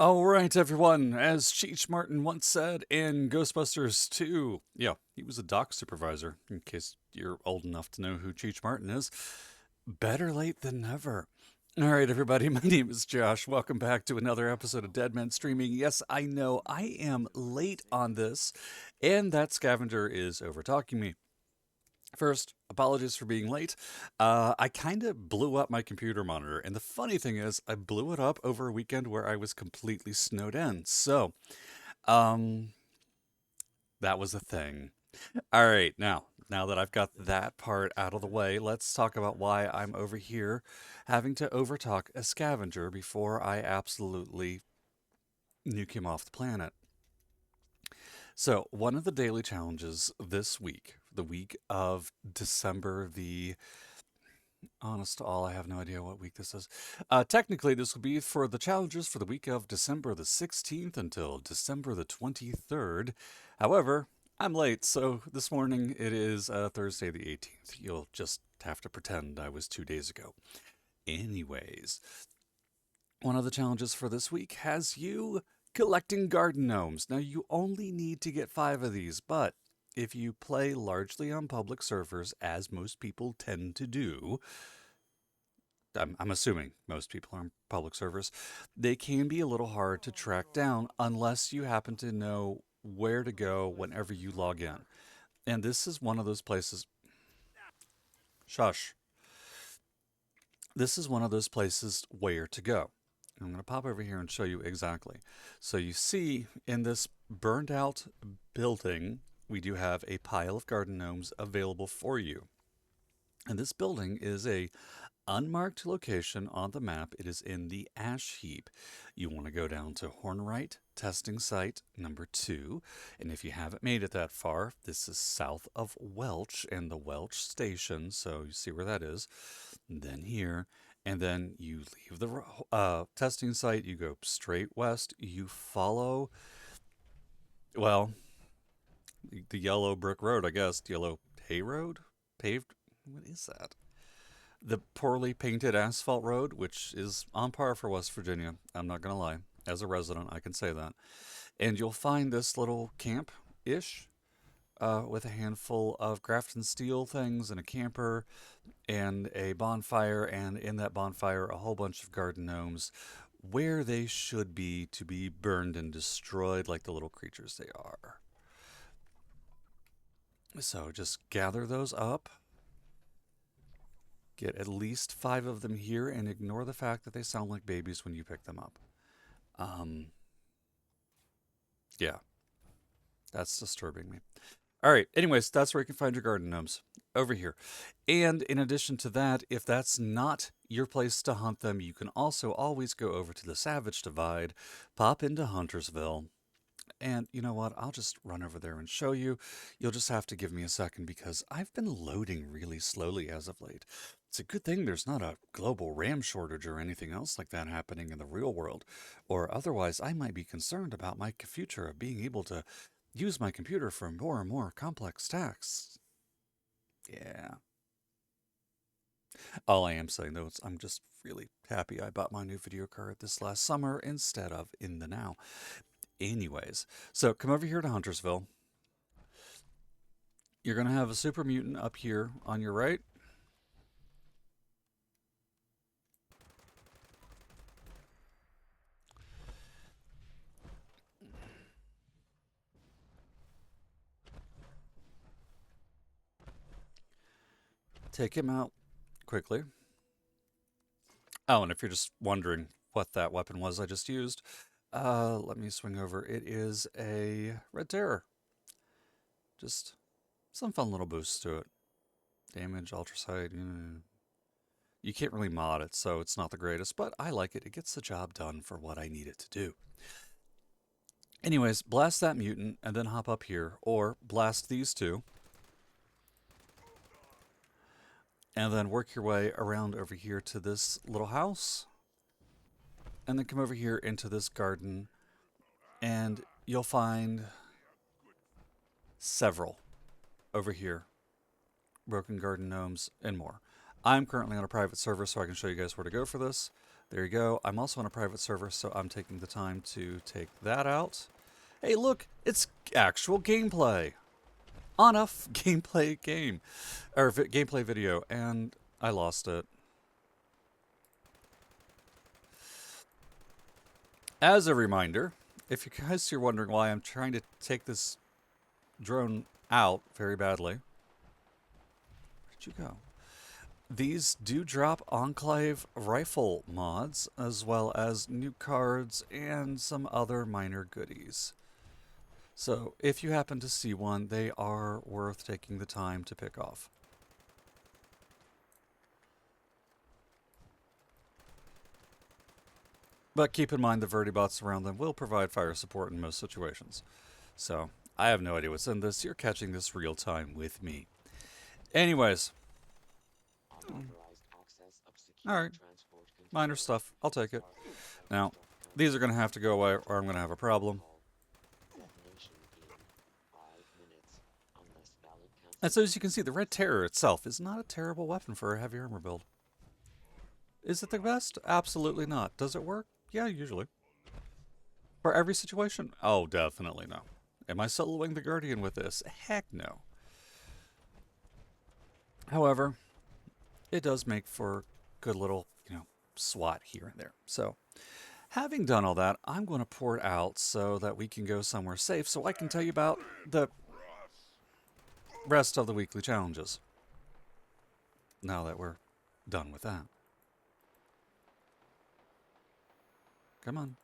All right, everyone. As Cheech Martin once said in Ghostbusters 2, yeah, he was a dock supervisor, in case you're old enough to know who Cheech Martin is. Better late than never. All right, everybody, my name is Josh. Welcome back to another episode of Dead Men Streaming. Yes, I know I am late on this, and that scavenger is over talking me. First, apologies for being late. I kind of blew up my computer monitor, and the funny thing is, I blew it up over a weekend where I was completely snowed in. So, um, that was a thing. All right, now that I've got that part out of the way, let's talk about why I'm over here having to overtalk a scavenger before I absolutely nuke him off the planet. So, one of the daily challenges this week, the week of December the honest to all, I have no idea what week this is. Technically, this will be for the challenges for the week of December the 16th until December the 23rd. However, I'm late, so this morning it is Thursday the 18th. You'll just have to pretend I was 2 days ago. Anyways, one of the challenges for this week has you collecting garden gnomes. Now, you only need to get 5 of these, but if you play largely on public servers, as most people tend to do, I'm assuming most people are on public servers, they can be a little hard to track down unless you happen to know where to go whenever you log in. And this is one of those places. Shush. This is one of those places where to go. I'm going to pop over here and show you exactly. So you see in this burned out building, we do have a pile of garden gnomes available for you. And this building is a unmarked location on the map. It is in the ash heap. You want to go down to Hornwright testing site number 2. And if you haven't made it that far, this is south of Welch and the Welch station. So you see where that is. And then here. And then you leave the testing site. You go straight west. You follow, well, the yellow brick road, I guess. Yellow hay road? Paved? What is that? The poorly painted asphalt road, which is on par for West Virginia. I'm not going to lie. As a resident, I can say that. And you'll find this little camp ish with a handful of Grafton steel things and a camper and a bonfire. And in that bonfire, a whole bunch of garden gnomes where they should be to be burned and destroyed like the little creatures they are. So just gather those up. Get at least 5 of them here and ignore the fact that they sound like babies when you pick them up. Um, yeah, that's disturbing me. All right, anyways, that's where you can find your garden gnomes, over here. And in addition to that, if that's not your place to hunt them, you can also always go over to the Savage Divide, pop into Huntersville, and you know what? I'll just run over there and show you. You'll just have to give me a second because I've been loading really slowly as of late. It's a good thing there's not a global RAM shortage or anything else like that happening in the real world, or otherwise I might be concerned about my future of being able to use my computer for more and more complex tasks. Yeah. All I am saying though is I'm just really happy I bought my new video card this last summer instead of in the now. Anyways, so come over here to Huntersville. You're going to have a super mutant up here on your right. Take him out quickly. Oh, and if you're just wondering what that weapon was I just used, let me swing over. It is a Red Terror. Just some fun little boosts to it. Damage, ultrasight. You can't really mod it, so it's not the greatest, but I like it. It gets the job done for what I need it to do. Anyways, blast that mutant and then hop up here, or blast these two. And then work your way around over here to this little house. And then come over here into this garden. And you'll find several over here. Broken garden gnomes and more. I'm currently on a private server, so I can show you guys where to go for this. There you go. I'm also on a private server, so I'm taking the time to take that out. Hey, look, it's actual gameplay on a gameplay game or gameplay video, and I lost it. As a reminder, if you guys are wondering why I'm trying to take this drone out very badly, where'd you go? These do drop Enclave rifle mods, as well as new cards and some other minor goodies. So if you happen to see one, they are worth taking the time to pick off. But keep in mind the vertibots around them will provide fire support in most situations. So I have no idea what's in this. You're catching this real time with me. Anyways, alright, minor stuff. I'll take it. Now, these are going to have to go away or I'm going to have a problem. And so as you can see, the Red Terror itself is not a terrible weapon for a heavy armor build. Is it the best? Absolutely not. Does it work? Yeah, usually. For every situation? Oh, definitely no. Am I soloing the Guardian with this? Heck no. However, it does make for good little, SWAT here and there. So, having done all that, I'm going to pour it out so that we can go somewhere safe so I can tell you about the rest of the weekly challenges. Now that we're done with that. Come on.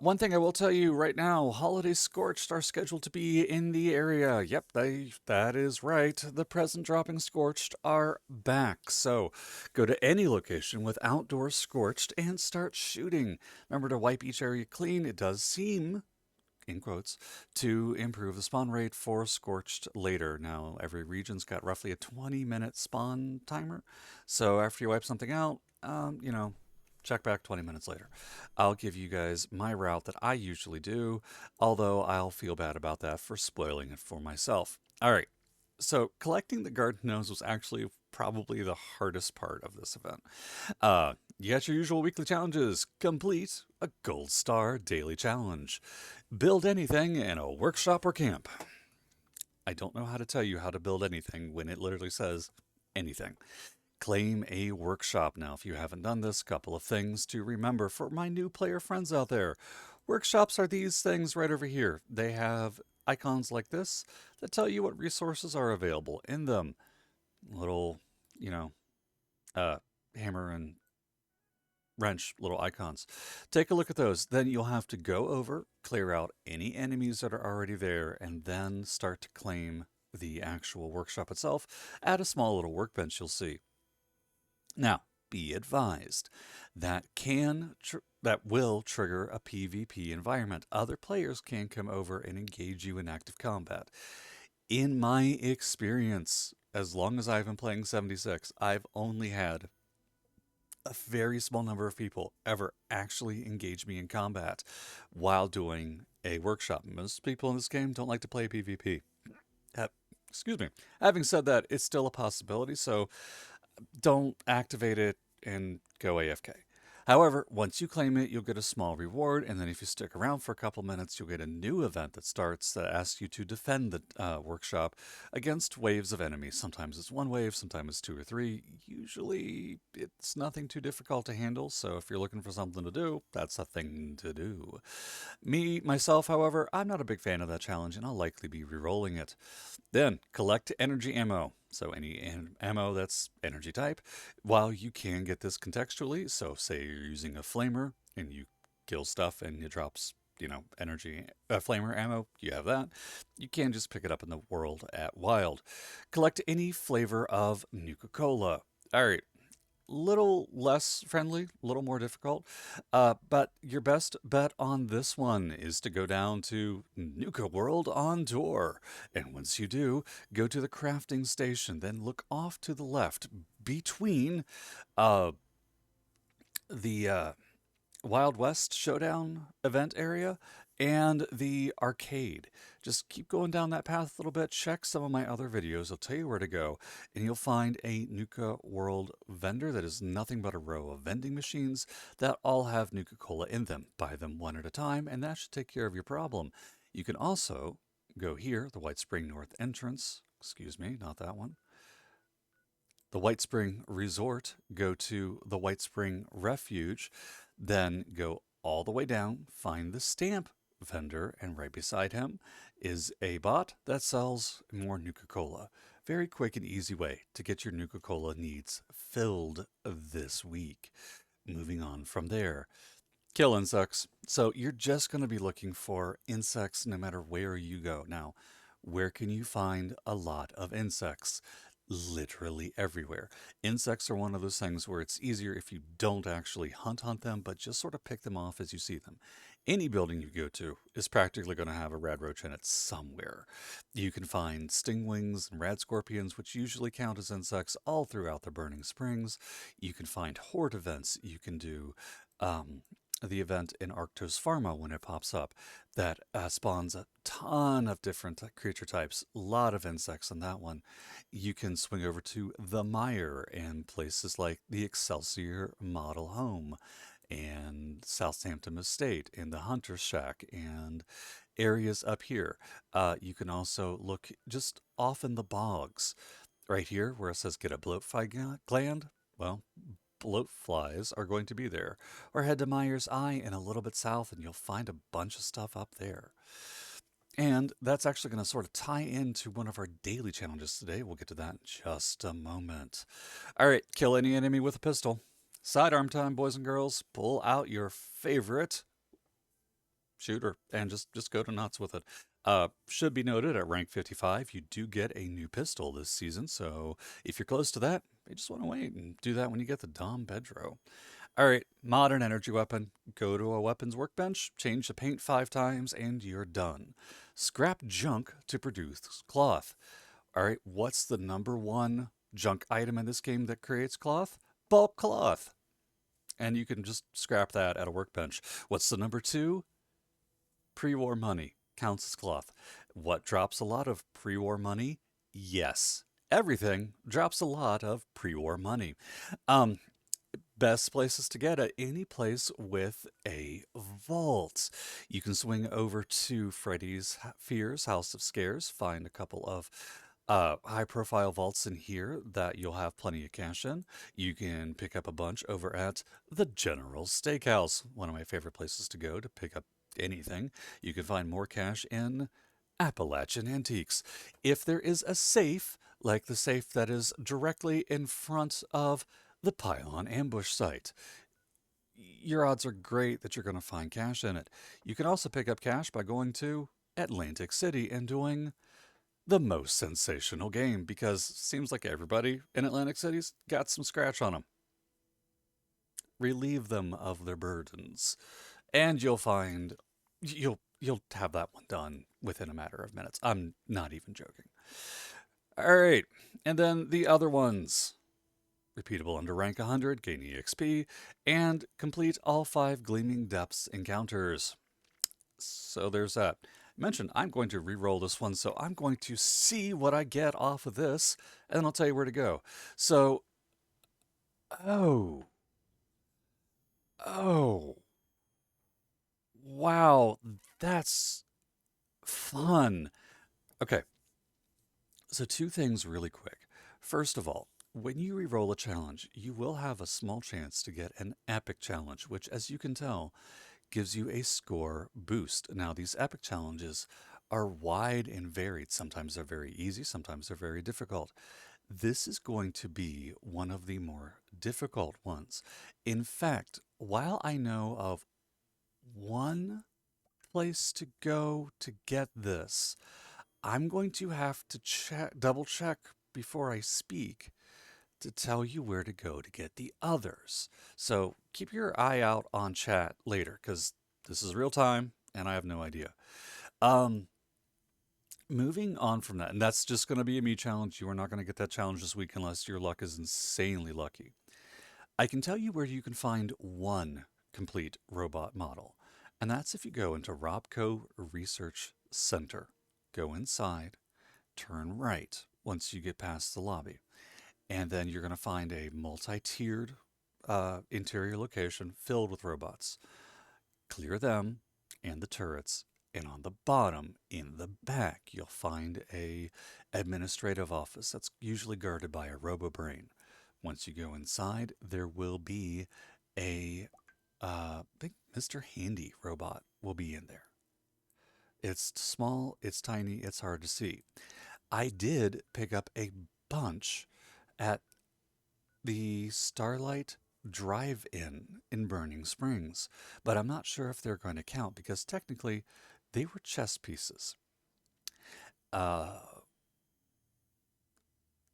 One thing I will tell you right now, Holiday Scorched are scheduled to be in the area. Yep, that is right. The present dropping Scorched are back. So go to any location with outdoor Scorched and start shooting. Remember to wipe each area clean. It does seem, in quotes, to improve the spawn rate for Scorched later. Now, every region's got roughly a 20-minute spawn timer. So after you wipe something out, check back 20 minutes later. I'll give you guys my route that I usually do, although I'll feel bad about that for spoiling it for myself. All right, so collecting the garden gnomes was actually probably the hardest part of this event. You got your usual weekly challenges. Complete a gold star daily challenge. Build anything in a workshop or camp. I don't know how to tell you how to build anything when it literally says anything. Claim a workshop. Now, if you haven't done this, couple of things to remember for my new player friends out there. Workshops are these things right over here. They have icons like this that tell you what resources are available in them. Little, uh, hammer and wrench little icons. Take a look at those. Then you'll have to go over, clear out any enemies that are already there, and then start to claim the actual workshop itself at a small little workbench you'll see. Now, be advised that that will trigger a PvP environment. Other players can come over and engage you in active combat. In my experience, as long as I've been playing 76, I've only had a very small number of people ever actually engage me in combat while doing a workshop. Most people in this game don't like to play PvP. Excuse me. Having said that, it's still a possibility, so don't activate it and go AFK. However, once you claim it, you'll get a small reward, and then if you stick around for a couple minutes, you'll get a new event that starts that asks you to defend the workshop against waves of enemies. Sometimes it's one wave, sometimes it's two or three. Usually, it's nothing too difficult to handle, so if you're looking for something to do, that's a thing to do. Myself, however, I'm not a big fan of that challenge, and I'll likely be re-rolling it. Then, collect energy ammo. So any ammo that's energy type, while you can get this contextually, so say you're using a flamer and you kill stuff and it drops, energy, flamer ammo, you have that. You can just pick it up in the world at wild. Collect any flavor of Nuka-Cola. All right, little less friendly, a little more difficult. But your best bet on this one is to go down to Nuka World on tour. And once you do, go to the crafting station, then look off to the left between the Wild West Showdown event area and the arcade. Just keep going down that path a little bit. Check some of my other videos. I'll tell you where to go. And you'll find a Nuka World vendor that is nothing but a row of vending machines that all have Nuka Cola in them. Buy them one at a time, and that should take care of your problem. You can also go here, the White Spring North entrance. Excuse me, not that one. The White Spring Resort, go to the White Spring Refuge, then go all the way down, find the stamp vendor, and right beside him is a bot that sells more Nuka Cola. Very quick and easy way to get your Nuka Cola needs filled this week. Moving on from there, kill insects. So you're just going to be looking for insects no matter where you go. Now, where can you find a lot of insects? Literally everywhere. Insects are one of those things where it's easier if you don't actually hunt them, but just sort of pick them off as you see them. Any building you go to is practically going to have a rad roach in it somewhere. You can find stingwings and rad scorpions, which usually count as insects, all throughout the Burning Springs. You can find horde events. You can do the event in Arctos Pharma when it pops up that spawns a ton of different creature types, a lot of insects on that one. You can swing over to the Mire and places like the Excelsior Model Home and Southampton Estate and the Hunter's Shack and areas up here. You can also look just off in the bogs. Right here, where it says get a bloatfly gland, well, bloat flies are going to be there. Or head to Myers Eye and a little bit south, and you'll find a bunch of stuff up there. And that's actually going to sort of tie into one of our daily challenges today. We'll get to that in just a moment. All right, kill any enemy with a pistol. Sidearm time, boys and girls. Pull out your favorite shooter and just go to nuts with it. Should be noted at rank 55, you do get a new pistol this season. So if you're close to that, you just want to wait and do that when you get the Dom Bedro. All right, modern energy weapon. Go to a weapons workbench, change the paint 5 times, and you're done. Scrap junk to produce cloth. All right, what's the number one junk item in this game that creates cloth? Bulk cloth. And you can just scrap that at a workbench. What's the number two? Pre-war money counts as cloth. What drops a lot of pre-war money? Yes, everything drops a lot of pre-war money. Um, Best places to get it, any place with a vault. You can swing over to Freddy's Fears House of Scares, find a couple of high profile vaults in here that you'll have plenty of cash in. You can pick up a bunch over at the General Steakhouse, one of my favorite places to go to pick up anything. You can find more cash in Appalachian Antiques. If there is a safe, like the safe that is directly in front of the Pylon ambush site, your odds are great that you're going to find cash in it. You can also pick up cash by going to Atlantic City and doing the most sensational game because it seems like everybody in Atlantic City's got some scratch on them. Relieve them of their burdens, and you'll have that one done within a matter of minutes. I'm not even joking. All right, and then the other ones. Repeatable under rank 100, gain EXP, and complete all 5 Gleaming Depths encounters. So there's that. Mention I'm going to re-roll this one, so I'm going to see what I get off of this, and then I'll tell you where to go. So, oh, oh, wow, that's fun. Okay, so 2 things really quick. First of all, when you re-roll a challenge, you will have a small chance to get an epic challenge, which, as you can tell, gives you a score boost. Now, these epic challenges are wide and varied. Sometimes they're very easy, sometimes they're very difficult. This is going to be one of the more difficult ones. In fact, while I know of one place to go to get this, I'm going to have to double check before I speak to tell you where to go to get the others. So keep your eye out on chat later because this is real time and I have no idea. Um, Moving on from that, and that's just going to be a me challenge. You are not going to get that challenge this week unless your luck is insanely lucky. I can tell you where you can find one complete robot model, And that's if you go into Robco Research Center. Go inside, turn right once you get past the lobby. And then you're going to find a multi tiered interior location filled with robots. Clear them and the turrets. And on the bottom, in the back, you'll find a administrative office that's usually guarded by a robo-brain. Once you go inside, there will be a big Mr. Handy robot will be in there. It's small, it's tiny, it's hard to see. I did pick up a bunch at the Starlight Drive-In in Burning Springs, but I'm not sure if they're going to count because technically they were chess pieces. Uh,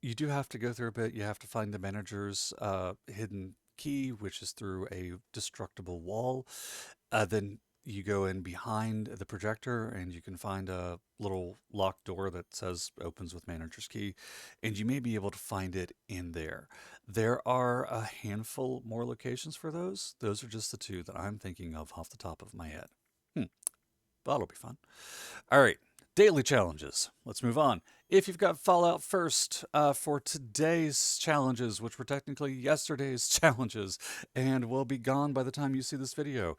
you do have to go through a bit. You have to find the manager's hidden key, which is through a destructible wall. Then you go in behind the projector and you can find a little locked door that says opens with manager's key, and you may be able to find it in there. There are a handful more locations for those. Those are just the two that I'm thinking of off the top of my head. Hmm, that'll be fun. All right, daily challenges. Let's move on. If you've got Fallout first for today's challenges, which were technically yesterday's challenges and will be gone by the time you see this video,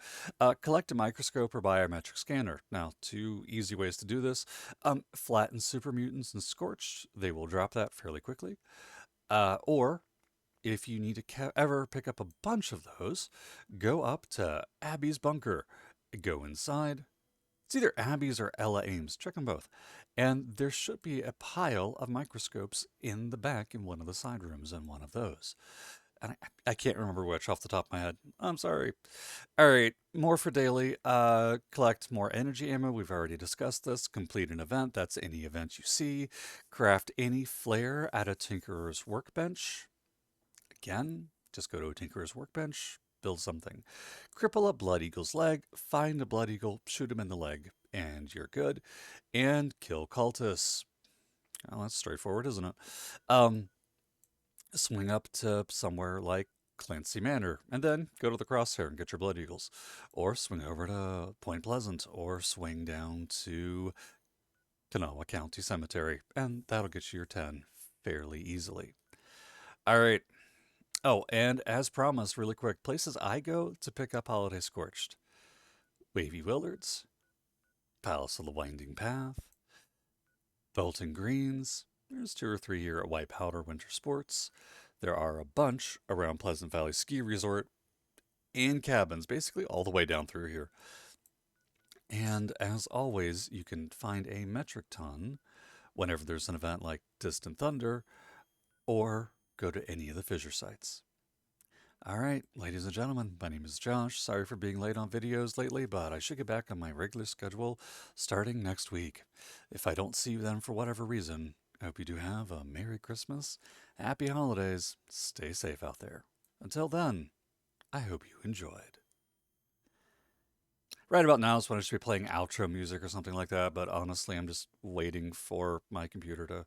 collect a microscope or biometric scanner. Now, two easy ways to do this. Flatten super mutants and scorch. They will drop that fairly quickly. Or if you need to ever pick up a bunch of those, go up to Abby's bunker. Go inside. It's either Abby's or Ella Ames. Check them both. And there should be a pile of microscopes in the back in one of the side rooms in one of those. And I can't remember which off the top of my head. I'm sorry. All right, more for daily. Collect more energy ammo. We've already discussed this. Complete an event. That's any event you see. Craft any flare at a Tinkerer's workbench. Again, just go to a Tinkerer's workbench. Build something. Cripple a Blood Eagle's leg, find a Blood Eagle, shoot him in the leg, and you're good. And kill cultists. Oh, that's straightforward, isn't it? Swing up to somewhere like Clancy Manor, and then go to the Crosshair and get your Blood Eagles. Or swing over to Point Pleasant, or swing down to Kanawha County Cemetery, and that'll get you your 10 fairly easily. All right. Oh, and as promised, really quick, places I go to pick up Holiday Scorched. Wavy Willards, Palace of the Winding Path, Bolton Greens. There's 2 or 3 here at White Powder Winter Sports. There are a bunch around Pleasant Valley Ski Resort and cabins, basically all the way down through here. And as always, you can find a metric ton whenever there's an event like Distant Thunder, or go to any of the fissure sites. All right, ladies and gentlemen, my name is Josh. Sorry for being late on videos lately, but I should get back on my regular schedule starting next week. If I don't see you then for whatever reason, I hope you do have a Merry Christmas, Happy Holidays, stay safe out there. Until then, I hope you enjoyed. Right about now is when I should be playing outro music or something like that, but honestly, I'm just waiting for my computer to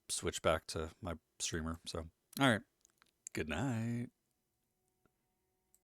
switch back to my streamer. So, all right, good night.